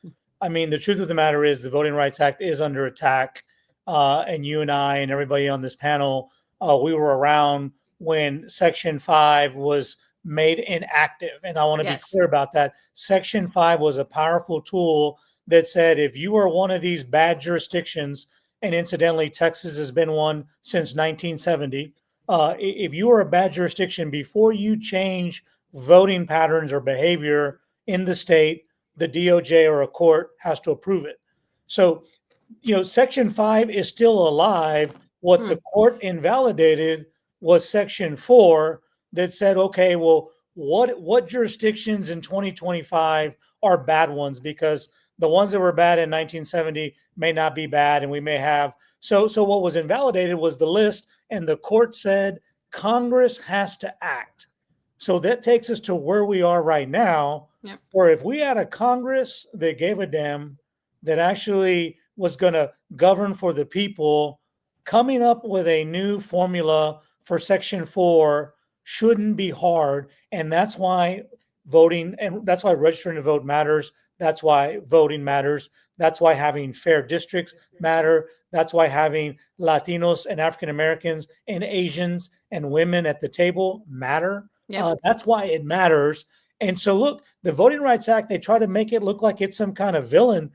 I mean, the truth of the matter is the Voting Rights Act is under attack. And you and I and everybody on this panel, we were around when Section 5 was made inactive. And I want to be clear about that. Section 5 was a powerful tool that said if you are one of these bad jurisdictions, and incidentally, Texas has been one since 1970. If you are a bad jurisdiction, before you change voting patterns or behavior in the state, the DOJ or a court has to approve it. So, you know, Section 5 is still alive. What the court invalidated was Section 4 that said, okay, well, what jurisdictions in 2025 are bad ones? Because the ones that were bad in 1970 may not be bad, and we may have. So what was invalidated was the list, and the court said Congress has to act. So that takes us to where we are right now, where if we had a Congress that gave a damn, that actually was going to govern for the people, coming up with a new formula for Section 4 shouldn't be hard. And that's why voting, and that's why registering to vote matters. That's why voting matters. That's why having fair districts matter. That's why having Latinos and African Americans and Asians and women at the table matter. That's why it matters. And so, look, the Voting Rights Act, they try to make it look like it's some kind of villain.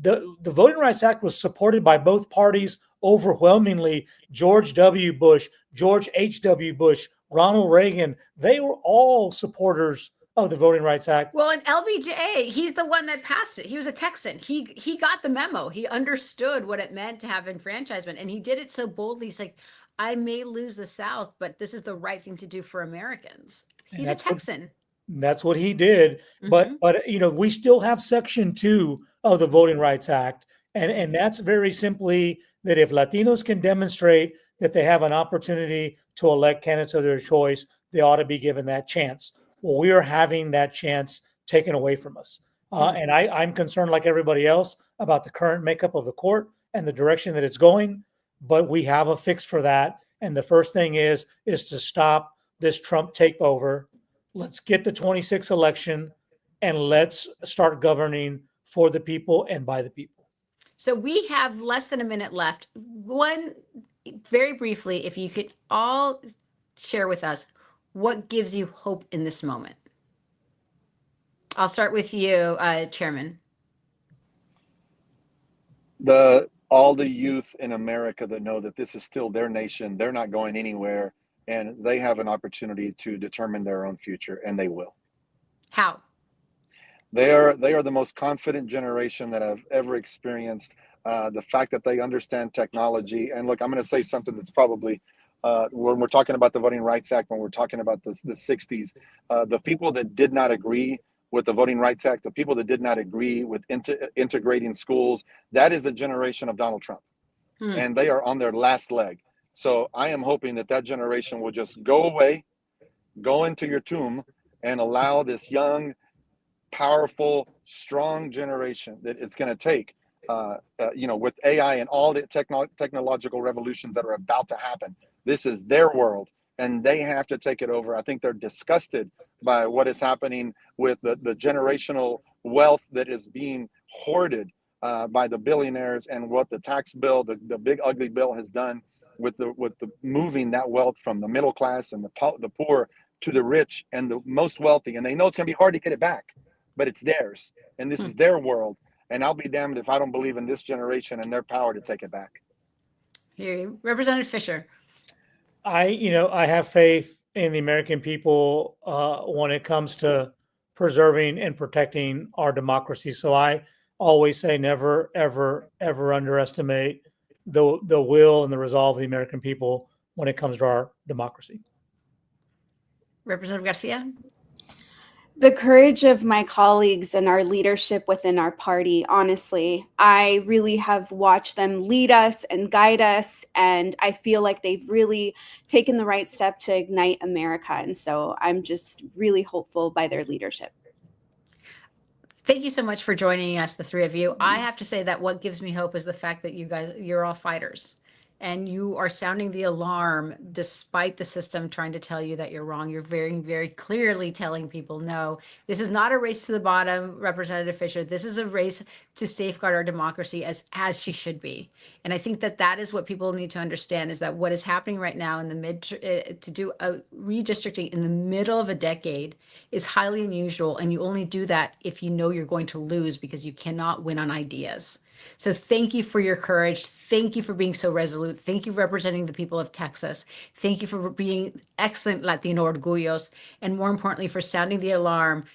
The Voting Rights Act was supported by both parties overwhelmingly. George W. Bush, George H.W. Bush, Ronald Reagan, they were all supporters of the Voting Rights Act. Well, and LBJ, he's the one that passed it. He was a Texan. He got the memo. He understood what it meant to have enfranchisement, and he did it so boldly. He's like, I may lose the South, but this is the right thing to do for Americans. He's a Texan. That's what he did. Mhm. But we still have Section 2 of the Voting Rights Act, and that's very simply that if Latinos can demonstrate that they have an opportunity to elect candidates of their choice, they ought to be given that chance. Well, we are having that chance taken away from us. And I'm concerned, like everybody else, about the current makeup of the court and the direction that it's going. But we have a fix for that. And the first thing is to stop this Trump takeover. Let's get the 26th election and let's start governing for the people and by the people. So we have less than a minute left. One, very briefly, if you could all share with us what gives you hope in this moment. I'll start with you, Chairman. All the youth in America that know that this is still their nation, they're not going anywhere, and they have an opportunity to determine their own future, and they will. How? They are the most confident generation that I've ever experienced. The fact that they understand technology, and look, I'm going to say something that's probably when we're talking about the Voting Rights Act, when we're talking about the 60s, the people that did not agree with the Voting Rights Act, the people that did not agree with integrating schools, that is the generation of Donald Trump. And they are on their last leg. So I am hoping that that generation will just go away, go into your tomb, and allow this young, powerful, strong generation that it's going to take, with AI and all the technological revolutions that are about to happen. This is their world, and they have to take it over. I think they're disgusted by what is happening with the generational wealth that is being hoarded by the billionaires, and what the tax bill, the big ugly bill, has done with the moving that wealth from the middle class and the poor to the rich and the most wealthy. And they know it's going to be hard to get it back, but it's theirs, and this is their world. And I'll be damned if I don't believe in this generation and their power to take it back. Hear you. Representative Fisher. I have faith in the American people when it comes to preserving and protecting our democracy. So I always say never, ever, ever underestimate the will and the resolve of the American people when it comes to our democracy. Representative Garcia. The courage of my colleagues and our leadership within our party, honestly, I really have watched them lead us and guide us, and I feel like they've really taken the right step to ignite America. And so I'm just really hopeful by their leadership. Thank you so much for joining us, the three of you. I have to say that what gives me hope is the fact that you're all fighters, and you are sounding the alarm despite the system trying to tell you that you're wrong. You're very, very clearly telling people, no, this is not a race to the bottom, Representative Fisher. This is a race to safeguard our democracy as she should be. And I think that is what people need to understand, is that what is happening right now in the to do a redistricting in the middle of a decade is highly unusual. And you only do that if you know you're going to lose, because you cannot win on ideas. So thank you for your courage. Thank you for being so resolute. Thank you for representing the people of Texas. Thank you for being excellent Latino orgullos. And more importantly, for sounding the alarm.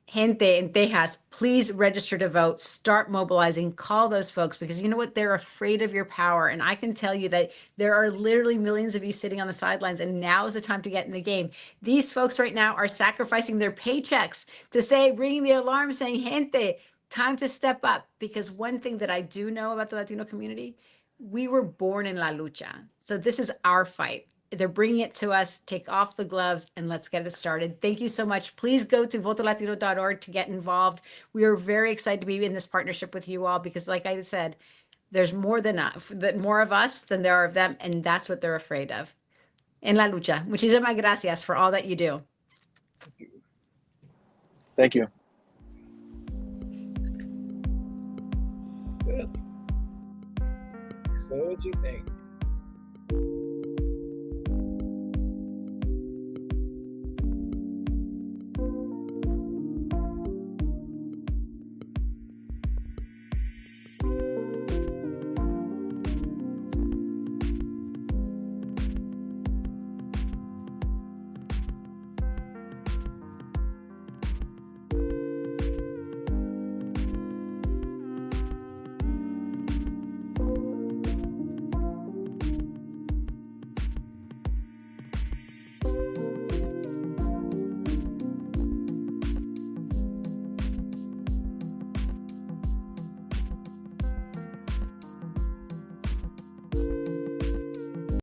Gente in Texas, please register to vote, start mobilizing, call those folks, because you know what? They're afraid of your power. And I can tell you that there are literally millions of you sitting on the sidelines, and now is the time to get in the game. These folks right now are sacrificing their paychecks to say, ringing the alarm, saying, gente, time to step up. Because one thing that I do know about the Latino community, we were born in la lucha. So this is our fight. They're bringing it to us. Take off the gloves and let's get it started. Thank you so much. Please go to votolatino.org to get involved. We are very excited to be in this partnership with you all, because like I said, there's more of us than there are of them, and that's what they're afraid of. En la lucha. Muchísimas gracias for all that you do. Thank you. Good. So what'd you think?